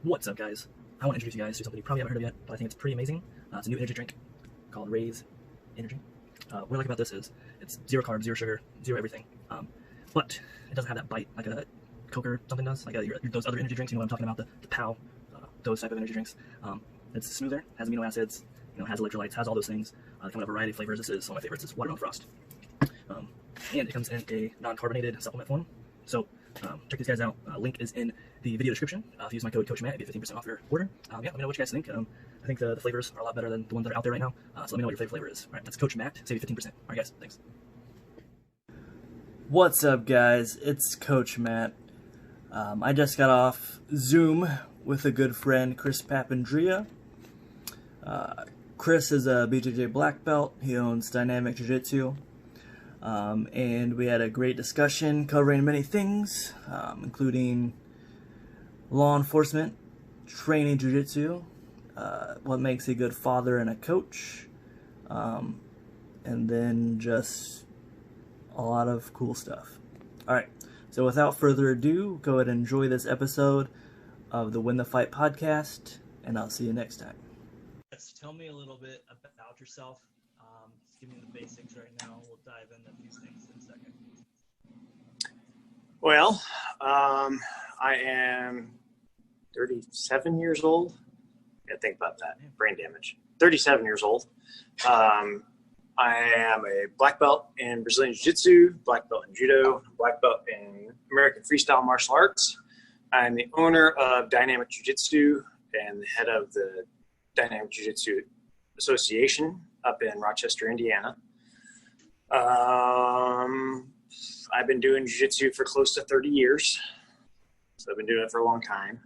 What's up, guys? I want to introduce you guys to something you probably haven't heard of yet, but I think it's pretty amazing. It's a new energy drink called Raise Energy. What I like about this is it's zero carbs, zero sugar, zero everything. But it doesn't have that bite like a Coke or something does, like those other energy drinks. You know what I'm talking about, the POW, those type of energy drinks. It's smoother, has amino acids, has electrolytes, has all those things. They come in a variety of flavors. This is one of my favorites. It's watermelon frost. And it comes in a non-carbonated supplement form. So check these guys out. Link is in the video description. If you use my code CoachMatt, you get 15% off your order. Yeah, let me know what you guys think. I think the flavors are a lot better than the ones that are out there right now. So let me know what your favorite flavor is. All right, that's CoachMatt. Save you 15%. All right, guys, thanks. What's up, guys? It's Coach Matt. I just got off Zoom with a good friend, Chris Papandria. Chris is a BJJ black belt. He owns Dynamic Jiu-jitsu. And we had a great discussion covering many things, including law enforcement, training jiu-jitsu, what makes a good father and a coach, and then just a lot of cool stuff. Alright, so without further ado, go ahead and enjoy this episode of the Win the Fight podcast, and I'll see you next time. Tell me a little bit about yourself. Just give me the basics right now. We'll dive into these things in a second. Well, I am 37 years old. Yeah, think about that. Brain damage. 37 years old. I am a black belt in Brazilian Jiu-Jitsu, black belt in Judo, black belt in American Freestyle Martial Arts. I'm the owner of Dynamic Jiu-Jitsu and the head of the Dynamic Jiu-Jitsu Association up in Rochester, Indiana. I've been doing jiu-jitsu for close to 30 years. So I've been doing it for a long time.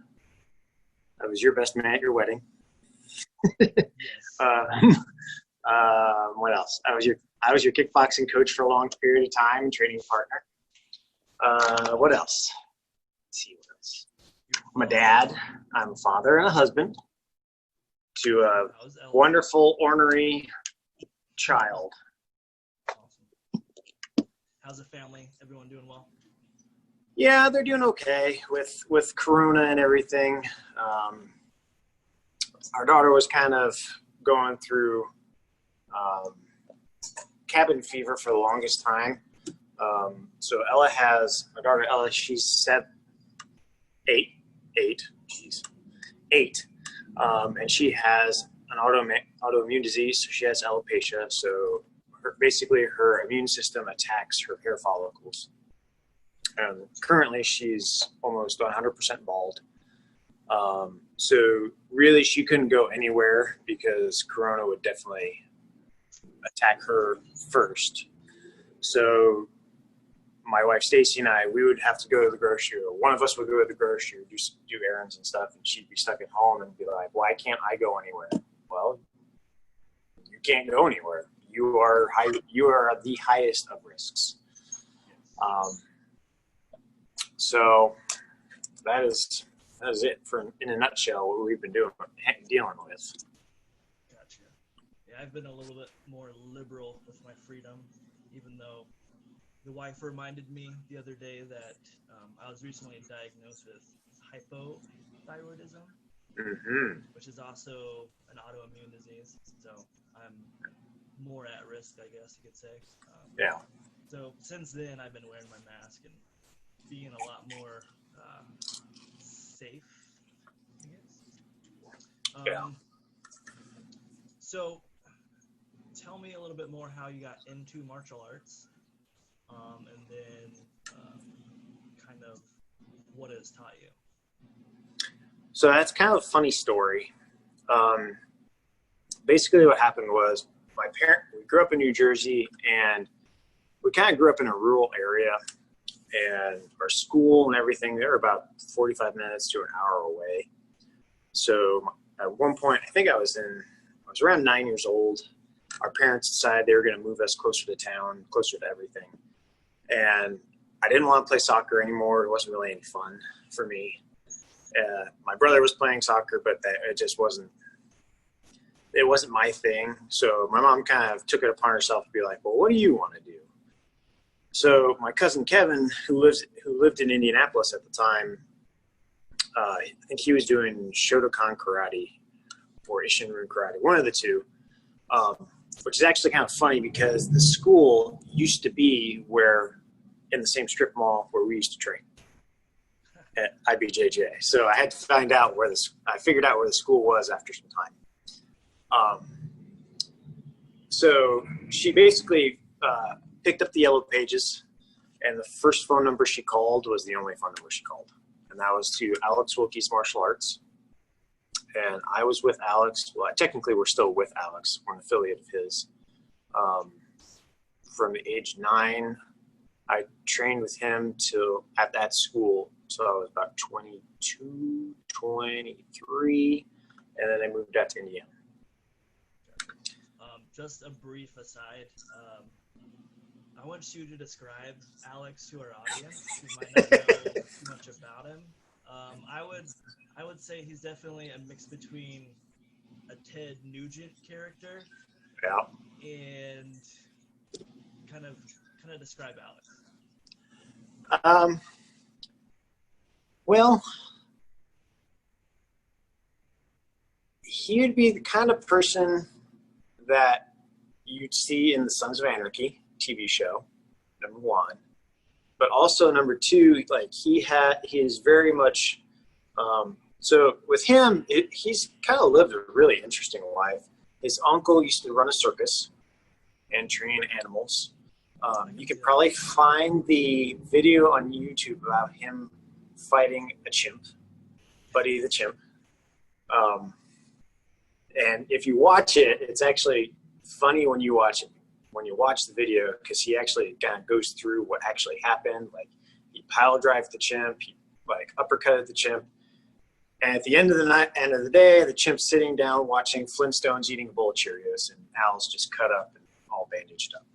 I was your best man at your wedding. What else? I was your kickboxing coach for a long period of time, training partner. What else? Let's see what else. I'm a dad. I'm a father and a husband to a wonderful, ornery child. Awesome. How's the family? Everyone doing well? Yeah, they're doing okay with Corona and everything. Our daughter was kind of going through cabin fever for the longest time. So my daughter Ella, she's 8. And she has an autoimmune disease. So she has alopecia. So basically her immune system attacks her hair follicles. Currently she's almost 100% bald. So really she couldn't go anywhere because Corona would definitely attack her first. So my wife Stacy and I, we would have to go to the grocery, or one of us would go to the grocery, do errands and stuff, and she'd be stuck at home and be like, why can't I go anywhere? Well, you can't go anywhere. You are the highest of risks. So that is it in a nutshell what we've been dealing with. Gotcha. Yeah, I've been a little bit more liberal with my freedom, even though the wife reminded me the other day that I was recently diagnosed with hypothyroidism, which is also an autoimmune disease. So I'm more at risk, I guess you could say. Yeah. So since then, I've been wearing my mask and being a lot more safe, I guess. Yeah. So tell me a little bit more how you got into martial arts. And then kind of what it has taught you. So that's kind of a funny story. Basically what happened was we grew up in New Jersey, and we kind of grew up in a rural area, and our school and everything, they were about 45 minutes to an hour away. So at one point, I think I was around 9 years old. Our parents decided they were going to move us closer to town, closer to everything. And I didn't want to play soccer anymore. It wasn't really any fun for me. My brother was playing soccer, but it wasn't my thing. So my mom kind of took it upon herself to be like, well, what do you want to do? So my cousin Kevin, who lived in Indianapolis at the time, I think he was doing Shotokan karate or Ishinryu karate, one of the two, which is actually kind of funny because the school used to be in the same strip mall where we used to train at IBJJ. So I had to find out I figured out where the school was after some time. So she basically picked up the yellow pages, and the first phone number she called was the only phone number she called. And that was to Alex Wilkie's Martial Arts. And I was with Alex. Well, technically we're still with Alex. We're an affiliate of his. From age 9, I trained with him at that school. So I was about 22, 23, and then I moved out to Indiana. Just a brief aside. I want you to describe Alex to our audience who might not know too much about him. I would say he's definitely a mix between a Ted Nugent character and kind of describe Alex. Well, he would be the kind of person that you'd see in the Sons of Anarchy TV show, number 1. But also number 2, like he is very much, so with him, he's kind of lived a really interesting life. His uncle used to run a circus and train animals. You could probably find the video on YouTube about him fighting a chimp, Buddy the chimp. And if you watch it, it's actually funny when you watch the video, because he actually kind of goes through what actually happened. Like he pile drived the chimp, he like uppercutted the chimp, and at the end of the day, the chimp's sitting down watching Flintstones eating a bowl of Cheerios, and Al's just cut up and all bandaged up.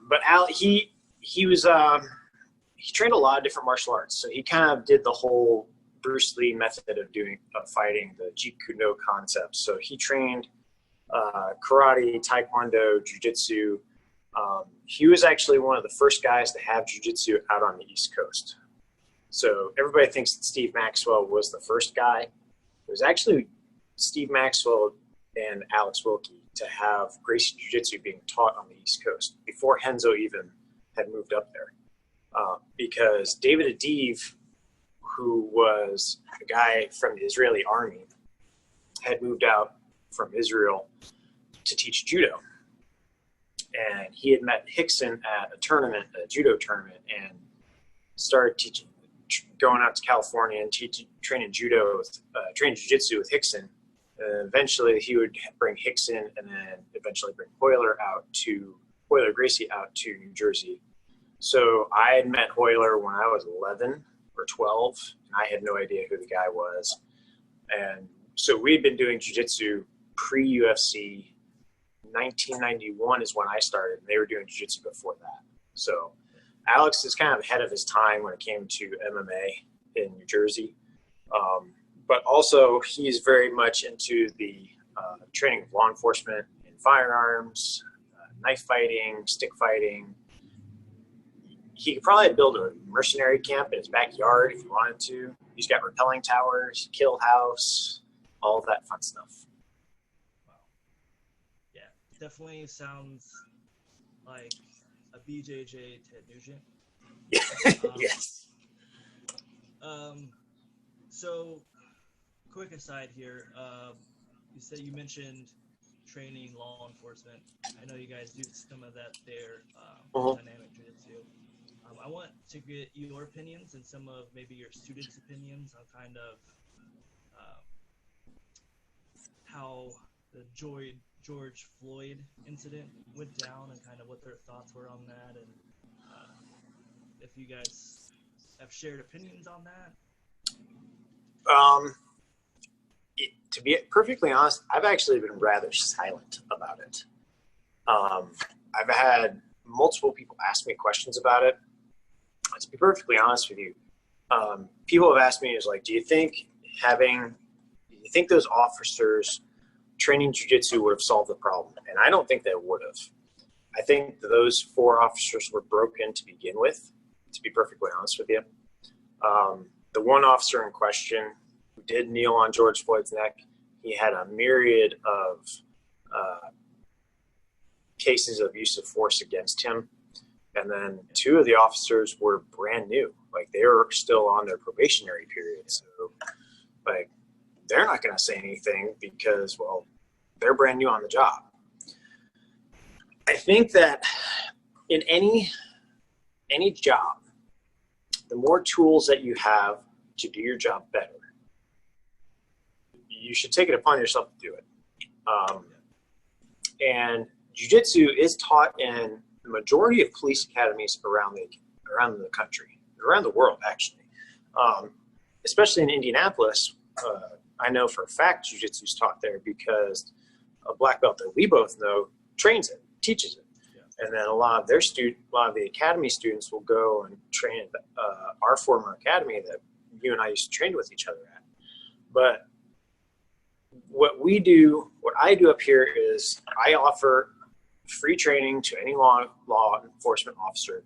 But Al, he trained a lot of different martial arts, so he kind of did the whole Bruce Lee method of fighting, the Jeet Kune Do concept. So he trained karate, taekwondo, jiu-jitsu. He was actually one of the first guys to have jiu-jitsu out on the East Coast. So everybody thinks that Steve Maxwell was the first guy. It was actually Steve Maxwell and Alex Wilkie to have Gracie Jiu-Jitsu being taught on the East Coast before Henzo even had moved up there. Because David Adiv, who was a guy from the Israeli army, had moved out from Israel to teach judo. And he had met Hickson at a judo tournament, and started going out to California and training jiu-jitsu with Hickson. And eventually he would bring Hickson, and then eventually bring Hoyler Gracie out to New Jersey. So I had met Hoyler when I was 11 or 12, and I had no idea who the guy was. And so we'd been doing jiu-jitsu pre-UFC. 1991 is when I started, and they were doing jiu-jitsu before that. So Alex is kind of ahead of his time when it came to MMA in New Jersey. But also he's very much into the training of law enforcement in firearms, knife fighting, stick fighting. He could probably build a mercenary camp in his backyard if he wanted to. He's got rappelling towers, kill house, all of that fun stuff. Wow. Yeah, definitely sounds like a BJJ Ted Nugent. Yes. So, quick aside here. You mentioned training law enforcement. I know you guys do some of that there, dynamic jiu-jitsu. I want to get your opinions and some of maybe your students' opinions on kind of how the George Floyd incident went down and kind of what their thoughts were on that, and if you guys have shared opinions on that. To be perfectly honest, I've actually been rather silent about it. I've had multiple people ask me questions about it. To be perfectly honest with you, people have asked me, do you think those officers training jiu-jitsu would have solved the problem? And I don't think they would have. I think that those 4 officers were broken to begin with, to be perfectly honest with you. The one officer in question who did kneel on George Floyd's neck, he had a myriad of cases of use of force against him. And then two of the officers were brand new. Like, they were still on their probationary period. So, like, they're not going to say anything because, well, they're brand new on the job. I think that in any job, the more tools that you have to do your job better, you should take it upon yourself to do it. And jiu-jitsu is taught in the majority of police academies around the country, around the world, actually. Especially in Indianapolis, I know for a fact jiu-jitsu is taught there because a black belt that we both know trains it, teaches it. Yeah. And then a lot of the academy students will go and train at our former academy that you and I used to train with each other at. But what I do up here is I offer free training to any law enforcement officer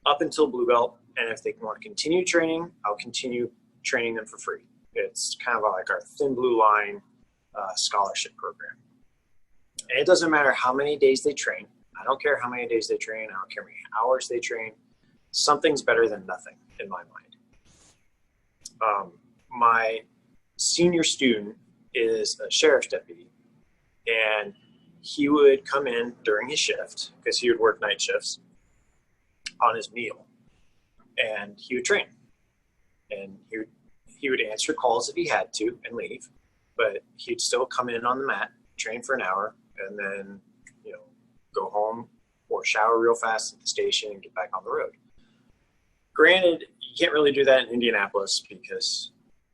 up until blue belt. And if they want to continue training, I'll continue training them for free. It's kind of like our thin blue line scholarship program. And it doesn't matter how many days they train. I don't care how many days they train. I don't care how many hours they train. Something's better than nothing in my mind. My senior student is a sheriff's deputy, and he would come in during his shift because he would work night shifts on his meal, and he would train. And he would answer calls if he had to and leave, but he'd still come in on the mat, train for an hour, and then, go home or shower real fast at the station and get back on the road. Granted, you can't really do that in Indianapolis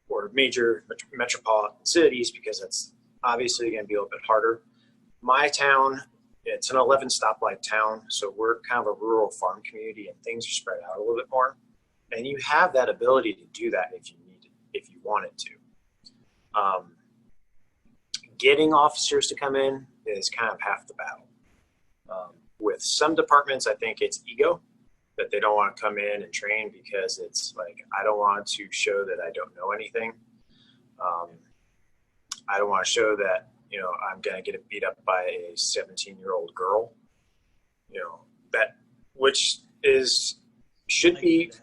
or major metropolitan cities because that's obviously going to be a little bit harder. My town, it's an 11 stoplight town, so we're kind of a rural farm community and things are spread out a little bit more. And you have that ability to do that if you wanted to. Getting officers to come in is kind of half the battle. With some departments, I think it's ego, that they don't want to come in and train because it's like, I don't want to show that I don't know anything. I don't want to show that, I'm going to get beat up by a 17-year-old girl, which should be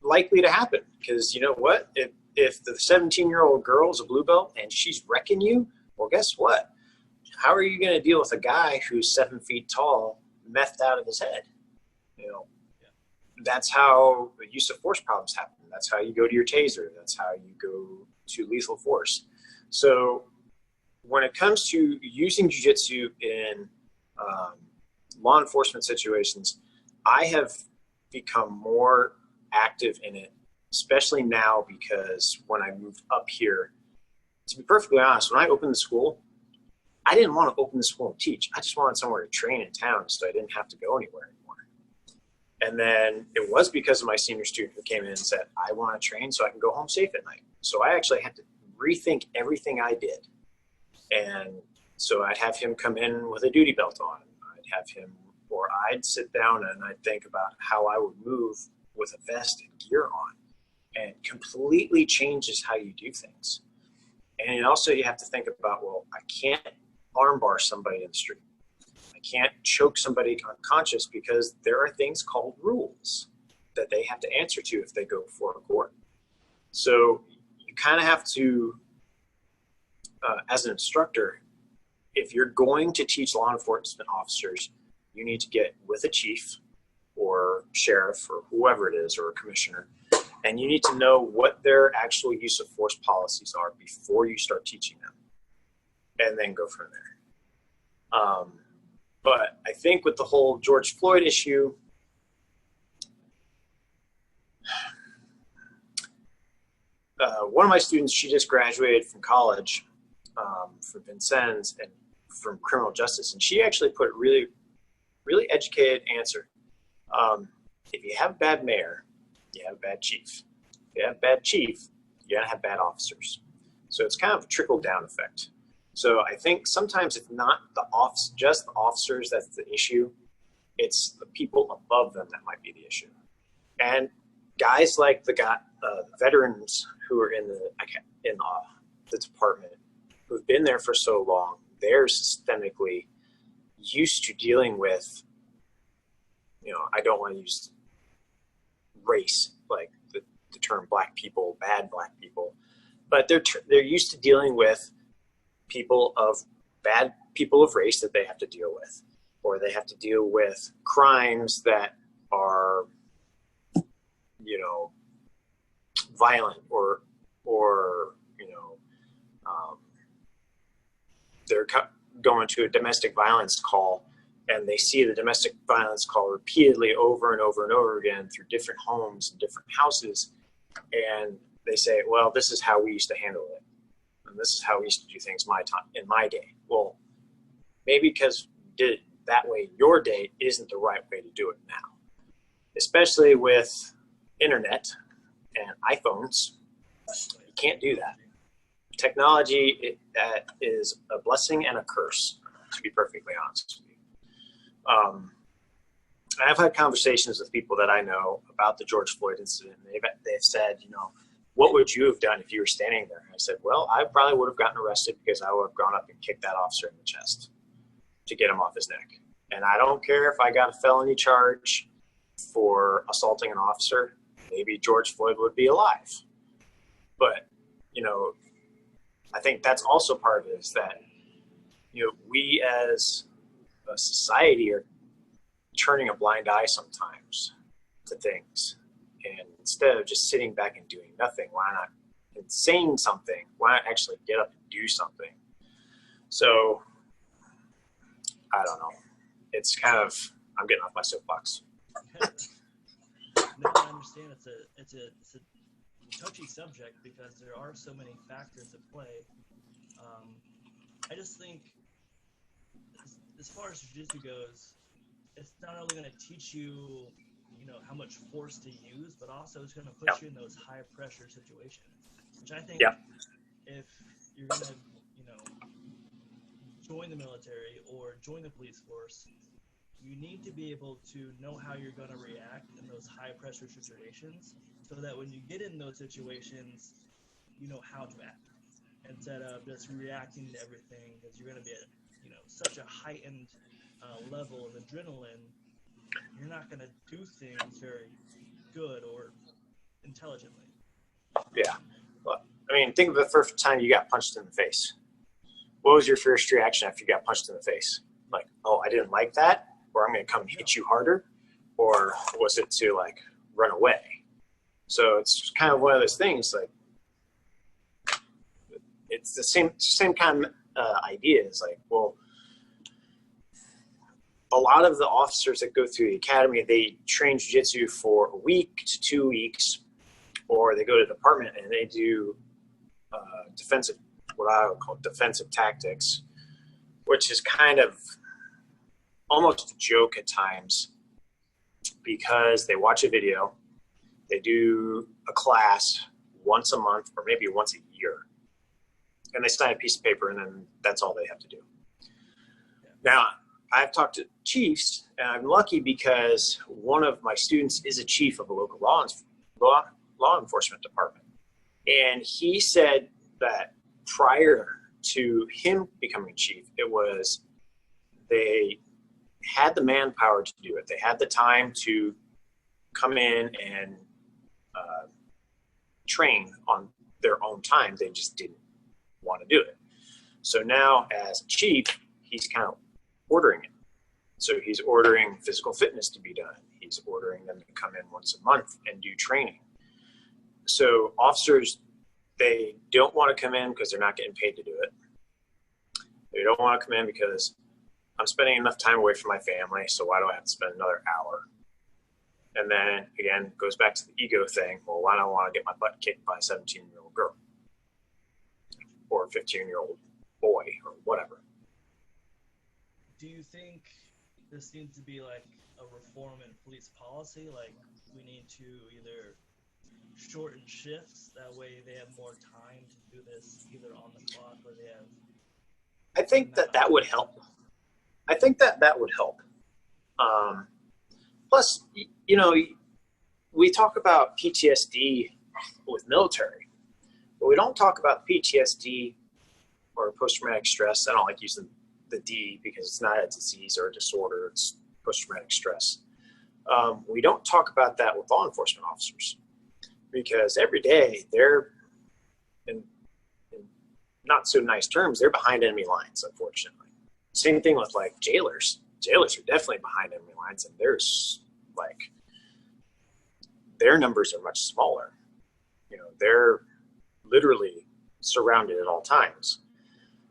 likely to happen. Because you know what? If the 17-year-old girl is a blue belt and she's wrecking you, well, guess what? How are you going to deal with a guy who's 7 feet tall, methed out of his head? That's how the use of force problems happen. That's how you go to your taser. That's how you go to lethal force. So when it comes to using jiu-jitsu in law enforcement situations, I have become more active in it, especially now because when I moved up here, to be perfectly honest, when I opened the school, I didn't want to open the school and teach. I just wanted somewhere to train in town so I didn't have to go anywhere anymore. And then it was because of my senior student who came in and said, I want to train so I can go home safe at night. So I actually had to rethink everything I did. And so I'd have him come in with a duty belt on. I'd sit down and I'd think about how I would move with a vest and gear on. And it completely changes how you do things. And also you have to think about, well, I can't armbar somebody in the street. I can't choke somebody unconscious because there are things called rules that they have to answer to if they go before a court. So you kind of have to, as an instructor, if you're going to teach law enforcement officers, you need to get with a chief or sheriff or whoever it is or a commissioner, and you need to know what their actual use of force policies are before you start teaching them, and then go from there. But I think with the whole George Floyd issue, one of my students, she just graduated from college from Vincennes and from criminal justice, and she actually put a really, really educated answer. If you have a bad mayor, you have a bad chief. If you have a bad chief, you're going to have bad officers. So it's kind of a trickle-down effect. So I think sometimes it's not just the officers that's the issue. It's the people above them that might be the issue. And guys like the veterans who are in the department, who've been there for so long, they're systemically used to dealing with, I don't want to use race, like the term black people, bad black people, but they're used to dealing with bad people of race that they have to deal with, or they have to deal with crimes that are, violent or they're going to a domestic violence call, and they see the domestic violence call repeatedly over and over and over again through different homes and different houses. And they say, well, this is how we used to handle it. And this is how we used to do things in my day. Well, maybe because you did it that way, your day isn't the right way to do it now. Especially with internet and iPhones, you can't do that. Technology is a blessing and a curse, to be perfectly honest with you. I've had conversations with people that I know about the George Floyd incident. And they've said, what would you have done if you were standing there? And I said, well, I probably would have gotten arrested because I would have gone up and kicked that officer in the chest to get him off his neck. And I don't care if I got a felony charge for assaulting an officer. Maybe George Floyd would be alive. But, I think that's also part of it, is that, we as a society are turning a blind eye sometimes to things. And instead of just sitting back and doing nothing, why not, and saying something, why not actually get up and do something? So, I don't know. It's kind of, I'm getting off my soapbox. No, I understand. It's a touchy subject because there are so many factors at play. I just think, as far as jiu-jitsu goes, it's not only going to teach you, how much force to use, but also it's going to put you in those high pressure situations. Which I think, if you're going to, join the military or join the police force, you need to be able to know how you're going to react in those high pressure situations, so that when you get in those situations, you know how to act instead of just reacting to everything, because you're going to be at such a heightened level of adrenaline. You're not going to do things very good or intelligently. Yeah. Well, think of the first time you got punched in the face. What was your first reaction after you got punched in the face? Like, oh, I didn't like that? Or I'm going to come hit you harder? Or was it to, run away? So it's kind of one of those things, it's the same kind of ideas. Well, a lot of the officers that go through the academy, they train jiu-jitsu for a week to 2 weeks, or they go to the department and they do what I would call defensive tactics, which is kind of almost a joke at times, because they watch a video, they do a class once a month or maybe once a year, and they sign a piece of paper, and then that's all they have to do. Now, I've talked to chiefs, and I'm lucky because one of my students is a chief of a local law enforcement department. And he said that prior to him becoming chief, they had the manpower to do it. They had the time to come in and train on their own time. They just didn't want to do it. So now, as a chief, he's kind of ordering it. So he's ordering physical fitness to be done. He's ordering them to come in once a month and do training. So officers, they don't want to come in because they're not getting paid to do it. They don't want to come in because I'm spending enough time away from my family, so why do I have to spend another hour? And then, again, it goes back to the ego thing. Well, why do I want to get my butt kicked by a 17-year-old girl? Or a 15-year-old boy, or whatever. Do you think this needs to be a reform in police policy? We need to either shorten shifts, that way they have more time to do this either on the clock or they have... I think that would help. I think that would help. Plus, we talk about PTSD with military, but we don't talk about PTSD or post-traumatic stress. I don't like using the D because it's not a disease or a disorder. It's post-traumatic stress. We don't talk about that with law enforcement officers because every day they're, in not so nice terms, they're behind enemy lines, unfortunately. Same thing with like jailers. Jailers are definitely behind enemy lines, and there's like, their numbers are much smaller. You know, they're literally surrounded at all times.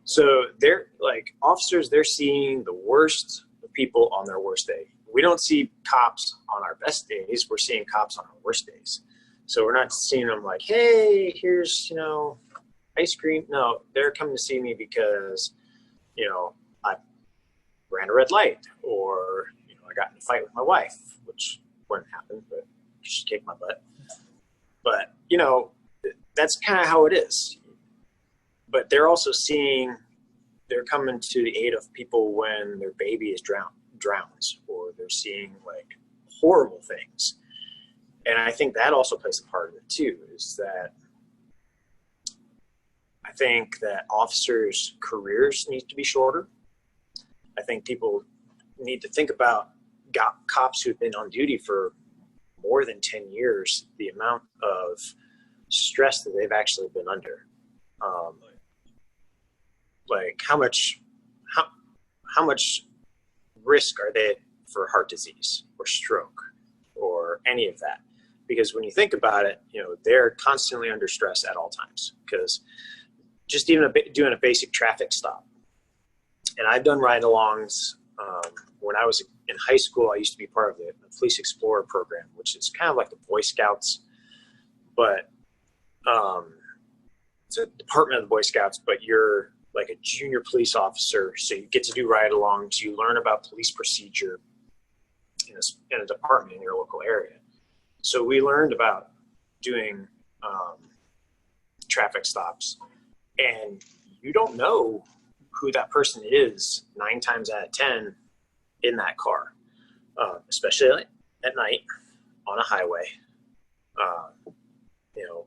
So they're like officers, they're seeing the worst of people on their worst day. We don't see cops on our best days. We're seeing cops on our worst days. So we're not seeing them like, hey, here's, you know, ice cream. No, they're coming to see me because, you know, I ran a red light, or, you know, I got in a fight with my wife, which wouldn't happen, but she kicked my butt. But, you know, that's kind of how it is. But they're also seeing, they're coming to the aid of people when their baby is drowns, or they're seeing like horrible things. And I think that also plays a part of it too, is that I think that officers' careers need to be shorter. I think people need to think about cops who've been on duty for more than 10 years, the amount of stress that they've actually been under. Like how much risk are they for heart disease or stroke or any of that? Because when you think about it, you know, they're constantly under stress at all times, because just even doing a basic traffic stop. And I've done ride-alongs. When I was in high school, I used to be part of the Police Explorer program, which is kind of like the Boy Scouts, but it's a department of the Boy Scouts, but you're like a junior police officer. So you get to do ride-alongs. You learn about police procedure in a department in your local area. So we learned about doing traffic stops, and you don't know who that person is 9 times out of 10 in that car, especially at night on a highway, you know,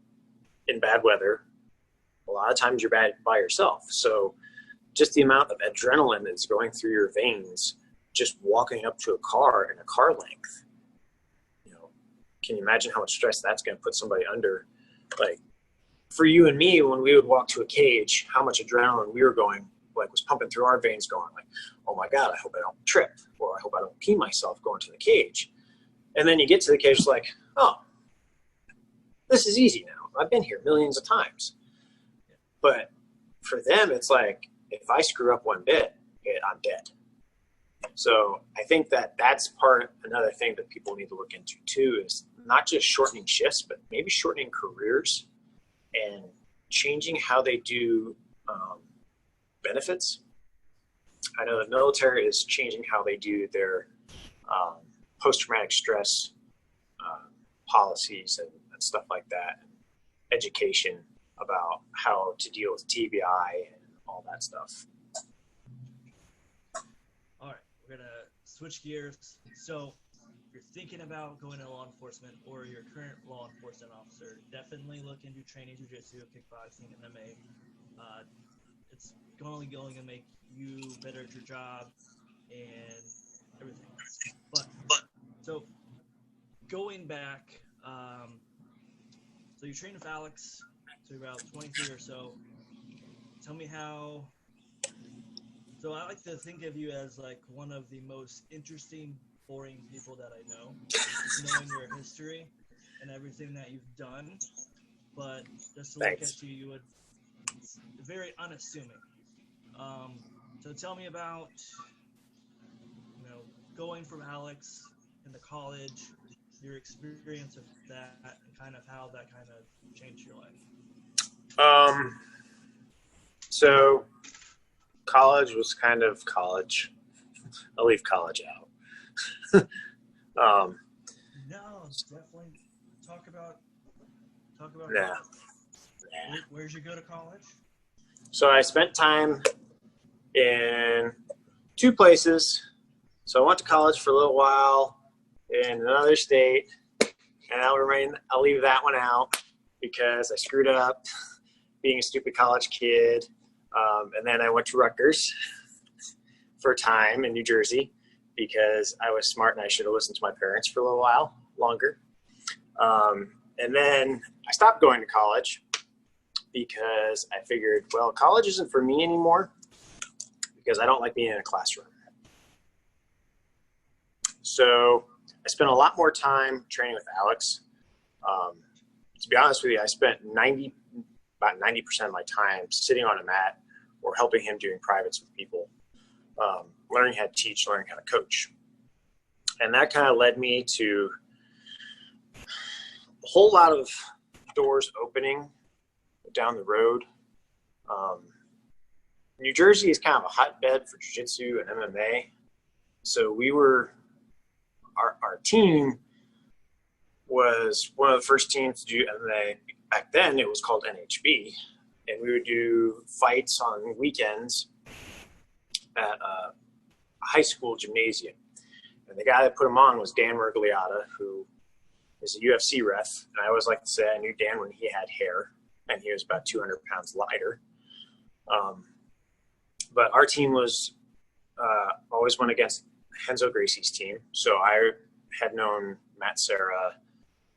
in bad weather. A lot of times you're by yourself. So just the amount of adrenaline that's going through your veins, just walking up to a car in a car length, you know, can you imagine how much stress that's going to put somebody under? Like for you and me, when we would walk to a cage, how much adrenaline we were going, like was pumping through our veins, going like, oh my God, I hope I don't trip, or I hope I don't pee myself going to the cage. And then you get to the cage, it's like, oh, this is easy now. I've been here millions of times. But for them, it's like, if I screw up one bit, I'm dead. So I think that that's another thing that people need to look into too, is not just shortening shifts, but maybe shortening careers and changing how they do benefits. I know the military is changing how they do their post-traumatic stress policies and stuff like that, and education about how to deal with TBI and all that stuff. All right, we're gonna switch gears. So if you're thinking about going to law enforcement, or your current law enforcement officer, definitely look into training jiu-jitsu, kickboxing, and MMA. It's only going to make you better at your job and everything. But so going back, so you trained with Alex, so you're about 23 or so. Tell me how. So I like to think of you as like one of the most interesting, boring people that I know, knowing your history and everything that you've done. But just to look at you, you would very unassuming. So tell me about, you know, going from Alex into college, your experience of that, and kind of how that kind of changed your life. So college was kind of college. I'll leave college out. No, definitely talk about Nah. Where'd you go to college? So I spent time in 2 places. So I went to college for a little while in another state, and I'll leave that one out because I screwed up being a stupid college kid. And then I went to Rutgers for a time in New Jersey because I was smart and I should have listened to my parents for a little while longer. And then I stopped going to college because I figured, well, college isn't for me anymore because I don't like being in a classroom. So I spent a lot more time training with Alex. To be honest with you, I spent about 90% of my time sitting on a mat or helping him doing privates with people, learning how to teach, learning how to coach. And that kind of led me to a whole lot of doors opening down the road. New Jersey is kind of a hotbed for jiu-jitsu and MMA. So our team was one of the first teams to do MMA. Back then it was called NHB, and we would do fights on weekends at a high school gymnasium. And the guy that put them on was Dan Mergliata, who is a UFC ref. And I always like to say I knew Dan when he had hair, and he was about 200 pounds lighter. But our team was always went against Renzo Gracie's team. So I had known Matt Serra,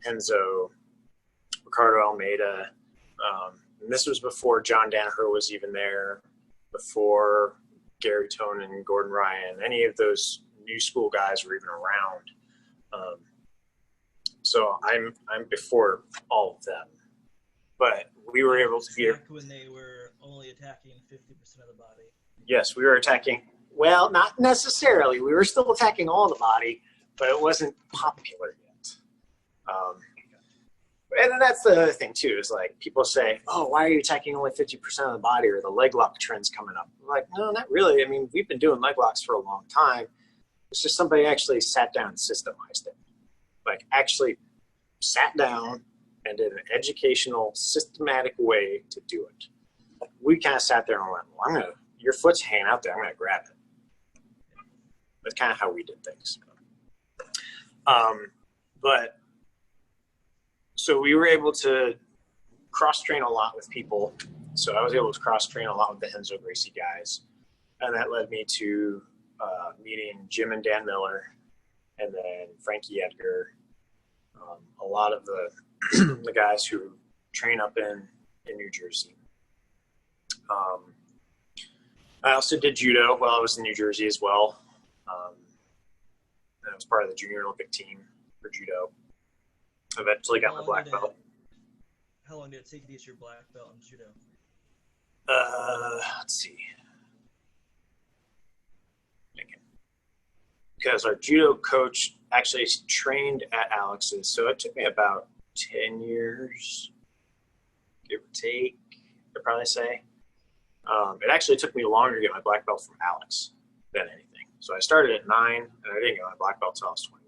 Renzo, Ricardo Almeida. And this was before John Danaher was even there, before Gary Tone and Gordon Ryan, any of those new school guys were even around. So I'm before all of them. But we were able to be when they were only attacking 50% of the body. Yes, we were attacking. Well, not necessarily. We were still attacking all the body, but it wasn't popular yet. And that's the other thing too, is like people say, oh, why are you attacking only 50% of the body, or the leg lock trend's coming up? I'm like, no, not really. I mean, we've been doing leg locks for a long time. It's just somebody actually sat down and systemized it. Like actually sat down and did an educational, systematic way to do it. We kind of sat there and went, well, your foot's hanging out there, I'm going to grab it. That's kind of how we did things. But so we were able to cross-train a lot with people. So I was able to cross-train a lot with the Renzo Gracie guys. And that led me to meeting Jim and Dan Miller, and then Frankie Edgar, a lot of the guys who train up in New Jersey. I also did judo while I was in New Jersey as well. And I was part of the junior Olympic team for judo. Eventually got my black belt. How long did it take you to get your black belt in judo? Let's see. Because our judo coach actually trained at Alex's, so it took me about 10 years, give or take, I'd probably say. It actually took me longer to get my black belt from Alex than anything. So I started at 9, and I didn't get my black belt until I was 21.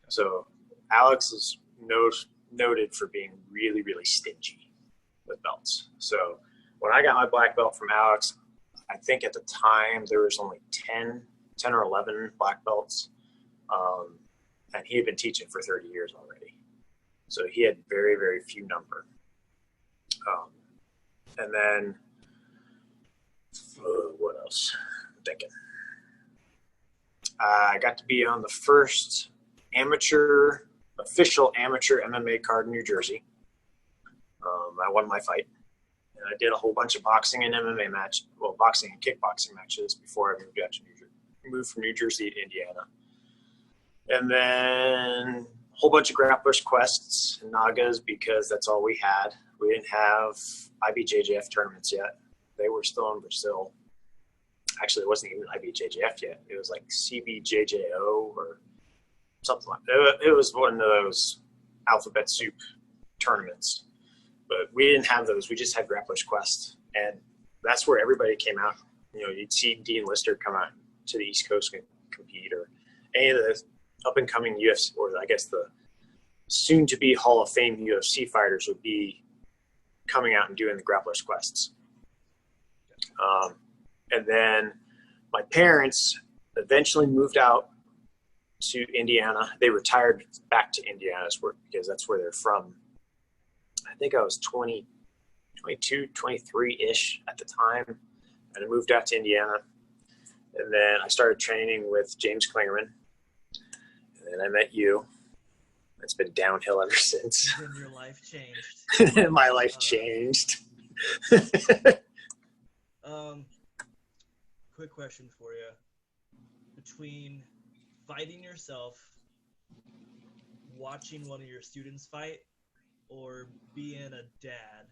So Alex is noted for being really, really stingy with belts. So when I got my black belt from Alex, I think at the time there was only 10 or 11 black belts. And he had been teaching for 30 years already. So he had very, very few number. And then, what else? I'm thinking. I got to be on the first official amateur MMA card in New Jersey. I won my fight. And I did a whole bunch of boxing and MMA boxing and kickboxing matches before I moved out to moved from New Jersey to Indiana. And then a whole bunch of grapplers quests and Nagas, because that's all we had. We didn't have IBJJF tournaments yet. They were still in Brazil. Actually, it wasn't even IBJJF yet. It was like CBJJO or something like that. It was one of those alphabet soup tournaments. But we didn't have those. We just had grapplers quest. And that's where everybody came out. You'd see Dean Lister come out to the East Coast and compete, or any of the up-and-coming UFC, or I guess the soon-to-be Hall of Fame UFC fighters would be coming out and doing the grapplers quests. And then my parents eventually moved out to Indiana. They retired back to Indiana because that's where they're from. I think I was 22, 23-ish at the time, and I moved out to Indiana. And then I started training with James Klingerman, and then I met you. It's been downhill ever since. And then your life changed. My life changed. Quick question for you. Between fighting yourself, watching one of your students fight, or being a dad,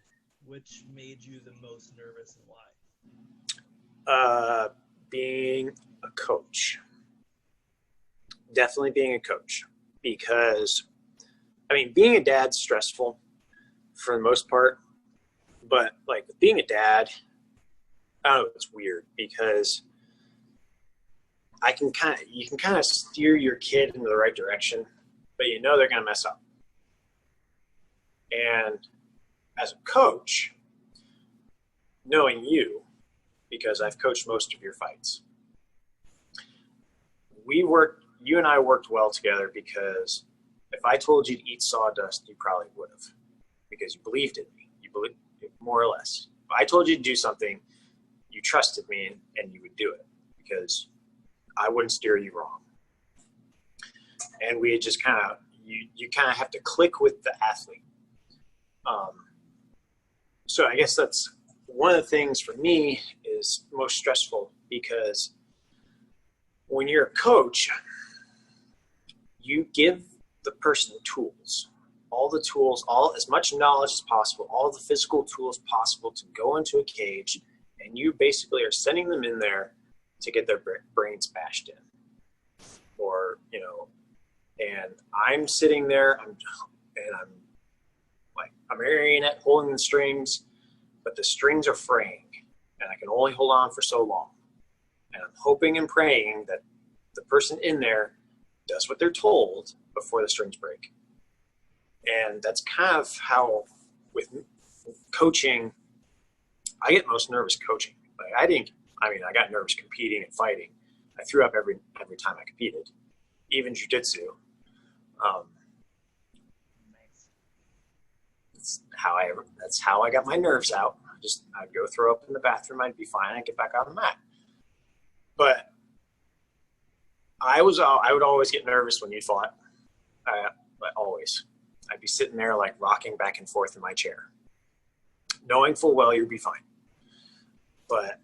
which made you the most nervous and why? Being a coach. Definitely being a coach. Because, I mean, being a dad's stressful for the most part. But, like, being a dad, I don't know, it's weird because you can kind of steer your kid in the right direction, but you know they're going to mess up. And as a coach, knowing you, because I've coached most of your fights, you and I worked well together because if I told you to eat sawdust, you probably would have, because you believed in me. You believed, more or less. If I told you to do something, you trusted me and you would do it because I wouldn't steer you wrong. And we just kind of, you kind of have to click with the athlete. So I guess that's one of the things for me is most stressful because when you're a coach, you give the person tools, as much knowledge as possible, all the physical tools possible to go into a cage, and you basically are sending them in there to get their brains bashed in. Or, and I'm sitting there, I'm like a marionette holding the strings, but the strings are fraying, and I can only hold on for so long. And I'm hoping and praying that the person in there does what they're told before the strings break. And that's kind of how, with coaching, I get most nervous coaching. Like I got nervous competing and fighting. I threw up every time I competed, even jiu-jitsu. That's how I got my nerves out. I'd go throw up in the bathroom. I'd be fine. I'd get back on the mat. But I would always get nervous when you fought. Always. I'd be sitting there like rocking back and forth in my chair, knowing full well you'd be fine. But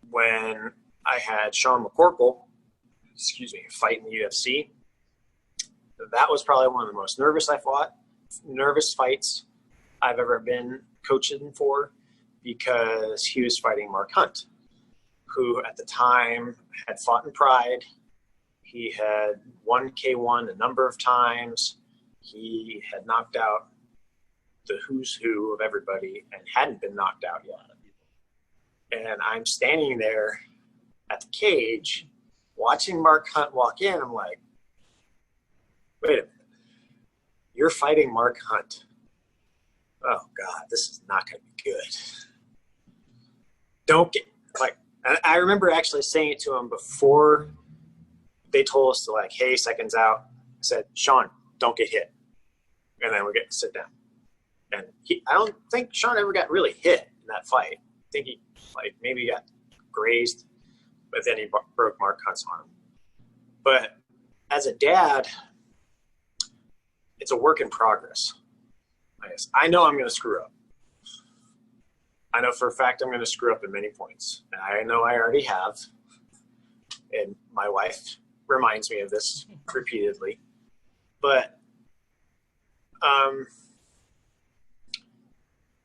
when I had Sean McCorkle, fight in the UFC, that was probably one of the most nervous fights I've ever been coaching for, because he was fighting Mark Hunt, who at the time had fought in Pride. He had won K1 a number of times. He had knocked out the who's who of everybody and hadn't been knocked out yet. And I'm standing there at the cage watching Mark Hunt walk in. I'm like, wait a minute. You're fighting Mark Hunt. Oh, God, this is not going to be good. I remember actually saying it to him before they told us to, hey, seconds out. I said, Sean, don't get hit. And then we're getting to sit down. And I don't think Sean ever got really hit in that fight. I think he maybe got grazed, but then he broke Mark Hunt's arm. But as a dad, it's a work in progress. I know I'm going to screw up. I know for a fact I'm going to screw up at many points. And I know I already have. And my wife reminds me of this repeatedly. But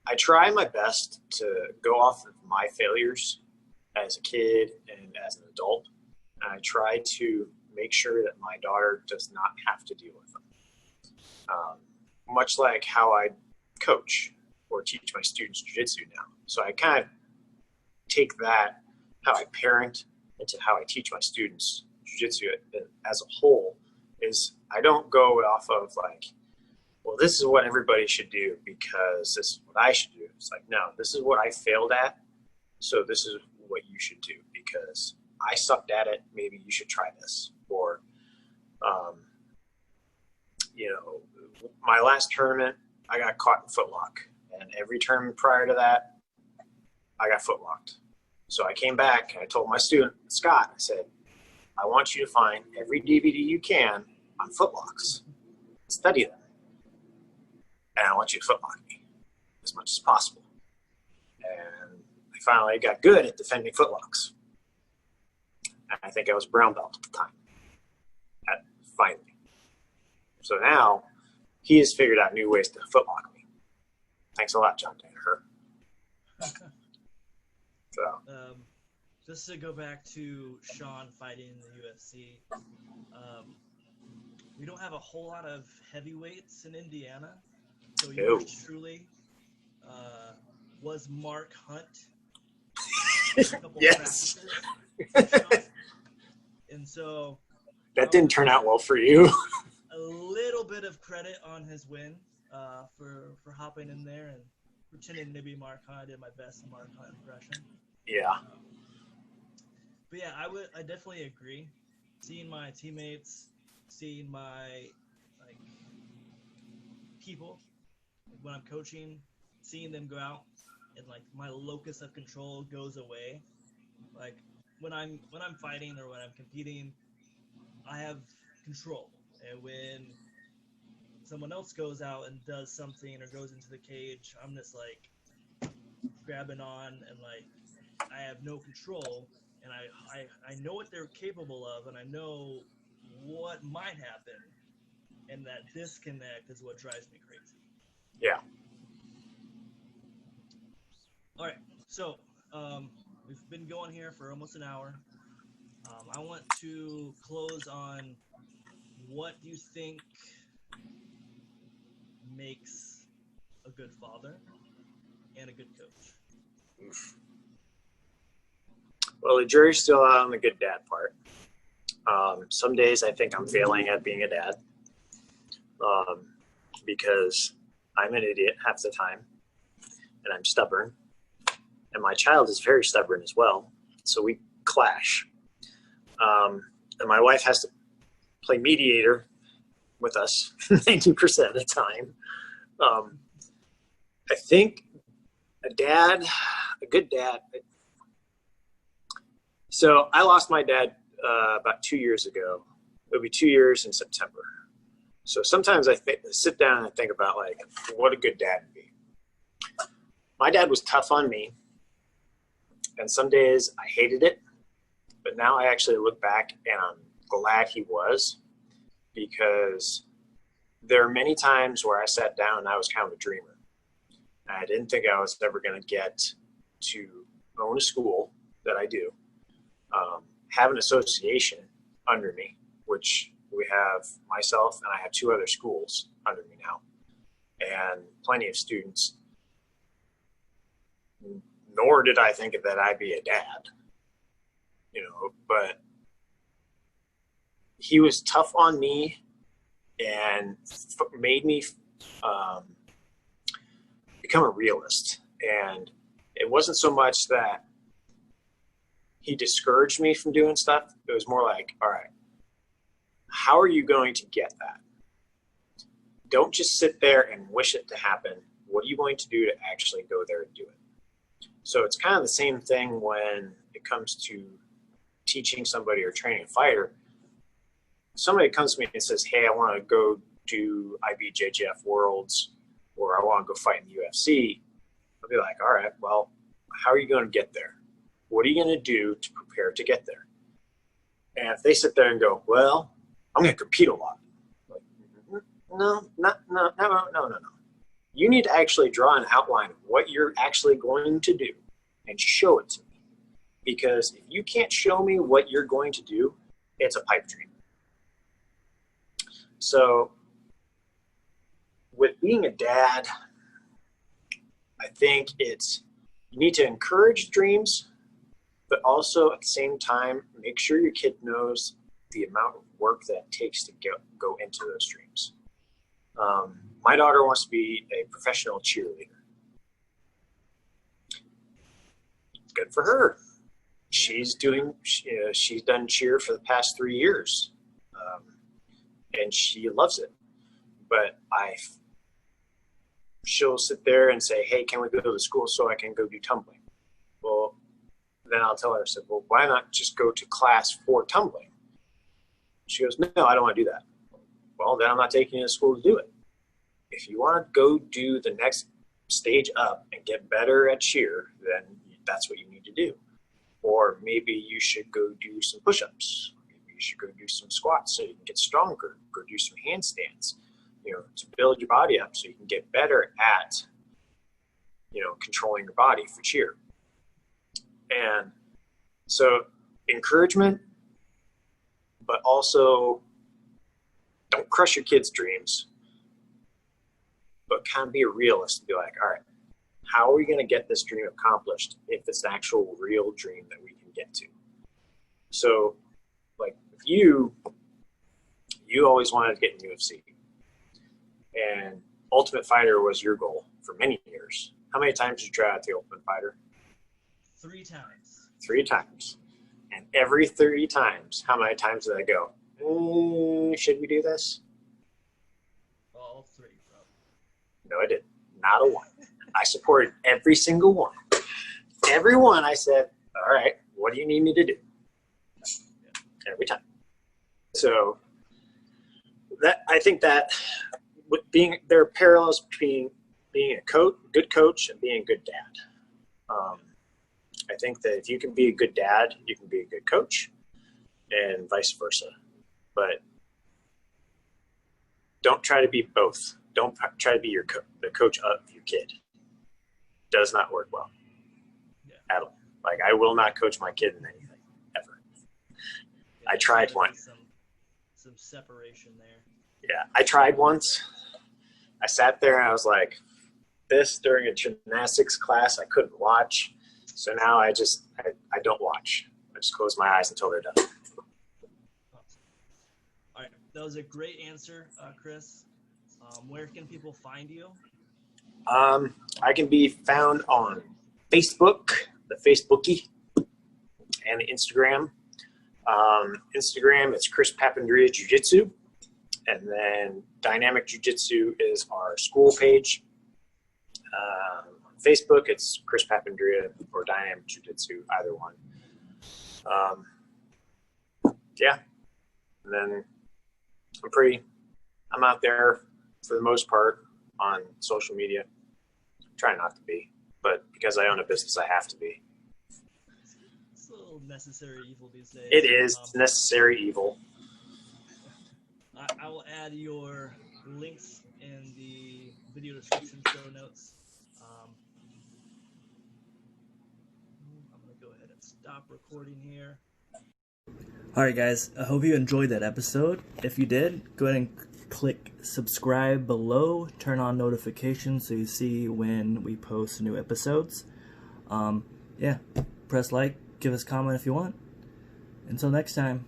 I try my best to go off of my failures as a kid and as an adult. And I try to make sure that my daughter does not have to deal with them. Much like how I coach or teach my students jiu-jitsu now. So I kind of take that, how I parent, into how I teach my students jiu-jitsu as a whole. Is I don't go off of well, this is what everybody should do because this is what I should do. It's no, this is what I failed at, so this is what you should do because I sucked at it. Maybe you should try this. Or, you know, my last tournament, I got caught in footlock. And every tournament prior to that, I got footlocked. So I came back and I told my student, Scott, I said, I want you to find every DVD you can on footlocks. Study them. And I want you to footlock me as much as possible. And I finally got good at defending footlocks. And I think I was brown belt at the time. Finally. So now he has figured out new ways to footlock me. Thanks a lot, John Danaher. So. Just to go back to Sean fighting in the UFC, we don't have a whole lot of heavyweights in Indiana. So yours truly was Mark Hunt. A couple Yes. practices. And so That didn't turn out well for you. a little bit of credit on his win for hopping in there and pretending to be Mark Hunt. I did my best Mark Hunt impression. Yeah. But yeah, I definitely agree. Seeing my teammates, seeing my people when I'm coaching, seeing them go out and my locus of control goes away. Like when I'm fighting or when I'm competing, I have control. And when someone else goes out and does something or goes into the cage, I'm just grabbing on and I have no control. And I know what they're capable of, and I know what might happen, and that disconnect is what drives me crazy. Yeah. All right, so we've been going here for almost an hour. I want to close on what do you think makes a good father and a good coach? Oof. Well, the jury's still out on the good dad part. Some days I think I'm failing at being a dad because I'm an idiot half the time and I'm stubborn. And my child is very stubborn as well. So we clash. And my wife has to play mediator with us 90% of the time. I think a good dad. So I lost my dad about 2 years ago. It'll be 2 years in September. So sometimes I sit down and I think about what a good dad would be. My dad was tough on me, and some days I hated it. But now I actually look back and I'm glad he was, because there are many times where I sat down and I was kind of a dreamer. And I didn't think I was ever going to get to own a school that I do. Have an association under me, which we have myself and I have 2 other schools under me now, and plenty of students. Nor did I think that I'd be a dad, but he was tough on me and made me become a realist. And it wasn't so much that he discouraged me from doing stuff. It was more like, all right, how are you going to get that? Don't just sit there and wish it to happen. What are you going to do to actually go there and do it? So it's kind of the same thing when it comes to teaching somebody or training a fighter. Somebody comes to me and says, hey, I want to go do IBJJF Worlds, or I want to go fight in the UFC. I'll be like, all right, well, how are you going to get there? What are you going to do to prepare to get there? And if they sit there and go, well, I'm going to compete a lot. No. You need to actually draw an outline of what you're actually going to do and show it to me. Because if you can't show me what you're going to do, it's a pipe dream. So with being a dad, I think you need to encourage dreams, but also at the same time, make sure your kid knows the amount of work that it takes to go into those dreams. My daughter wants to be a professional cheerleader. It's good for her. she's done cheer for the past 3 years, and she loves it. But she'll sit there and say, "Hey, can we go to the school so I can go do tumbling?" Well, then I'll tell her, I said, "Well, why not just go to class for tumbling?" She goes, "No, I don't want to do that." Well, then I'm not taking you to school to do it. If you want to go do the next stage up and get better at cheer, then that's what you need to do. Or maybe you should go do some push-ups. Maybe you should go do some squats so you can get stronger. Go do some handstands, to build your body up so you can get better at, controlling your body for cheer. And so encouragement, but also don't crush your kids' dreams, but kind of be a realist and be like, all right, how are we going to get this dream accomplished if it's an actual real dream that we can get to? So, like, if you always wanted to get in UFC, and Ultimate Fighter was your goal for many years. How many times did you try out the Ultimate Fighter? 3 times. 3 times. And every 3 times, how many times did I go, should we do this? All 3, probably. No, I didn't. Not a one. I supported every single one. Every one I said, all right, what do you need me to do? Every time. So I think that there are parallels between being a good coach and being a good dad. I think that if you can be a good dad, you can be a good coach, and vice versa. But don't try to be both. Don't try to be the coach of your kid. Does not work well at all. Like, I will not coach my kid in anything ever. I tried once. Some separation there. Yeah, I tried once. I sat there and I was like, this during a gymnastics class, I couldn't watch. So now I don't watch. I just close my eyes until they're done. Awesome. All right, that was a great answer, Chris. Where can people find you? I can be found on Facebook, the Facebookie, and the Instagram. Instagram, it's Chris Papandria Jiu-Jitsu. And then Dynamic Jiu-Jitsu is our school page. On Facebook, it's Chris Papandria or Dynamic Jiu-Jitsu, either one. Yeah. And then I'm out there for the most part on social media. Try not to be, but because I own a business, I have to be. It's a little necessary evil these days. It is necessary evil. I will add your links in the video description show notes. I'm going to go ahead and stop recording here. Alright guys, I hope you enjoyed that episode. If you did, go ahead and click subscribe below, turn on notifications so you see when we post new episodes. Yeah, press like, give us a comment if you want. Until next time.